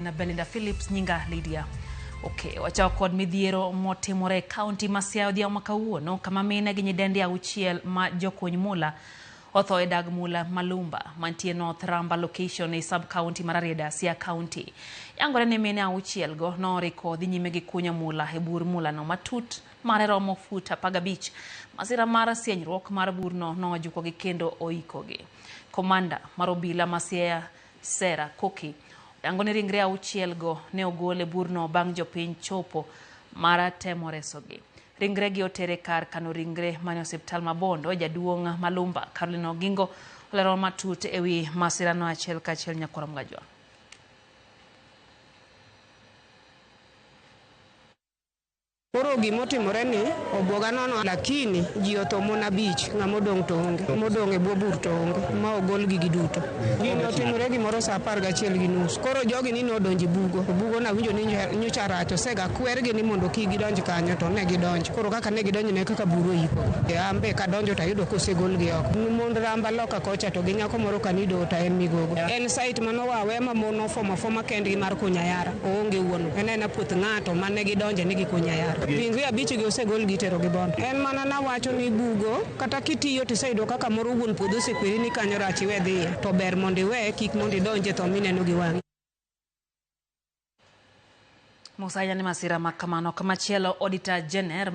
Na Belinda Phillips nyinga Lydia. Okay, wachao kod midhiero motimore kaunti ma Siaya odhiambo kawuono kama mine gi nyidendi auchiel ma jokuny mula otho e dag mula Malumba mantie North Ramba location e sub county mar Rarieda, Siaya County. Yangore ne mine auchiel go noriko dhi nyime gi kunyo mula e bur mula no matut mare romo fut 15. Masira mar sienyruok mar burno nojuko gi kendo oikogi. Komanda mar obila ma Siaya Sera Koki Angone ringre auchiel go ne ogole burno bang' jopiny chopo mara temo resogi. Ringre gi otere kar kano ringre mane osiptal mabondo jaduong' Malumba Caroline Ogingo olero matut ewi masira no achiel kachiel nyakoro mgajwa. Koro gimotimore ni obwoga nono lakini ji otho mon 5 ng'ama odong' to onge modong' e bwo bur to onge ma ogol gi duto. Gino otimore gimoro saa 11:30. Koro jogi ni nodonji bugo na winjo ni nyocha rach osega kwergi ni mondo kik gidonj kanyo to ne gidonjo. Koro kaka ne gidonjo ne kaka buro ipo. Ambe ka donjo to ayudo kosegol gi oko. Mond Ramba loka kocha to gi nyako moro kanido ta en migogo. En site mano wawe ma mon ofoma kendgi mar kunyayara. Onge wuono. En puoth ng'ato mane gidonje ni gikunyayara. Ringre 5 gi osegol gi tero gi bondo. En mana na wacho ni bugo kata kitiyo tisaido kaka moro wuon puodho sekwiri ni kanyo rachi we dhiye to ber mondo iwe kik mondo idonje to mineno gi wang'i. Musaya ni masira makamano kamachielo Auditor General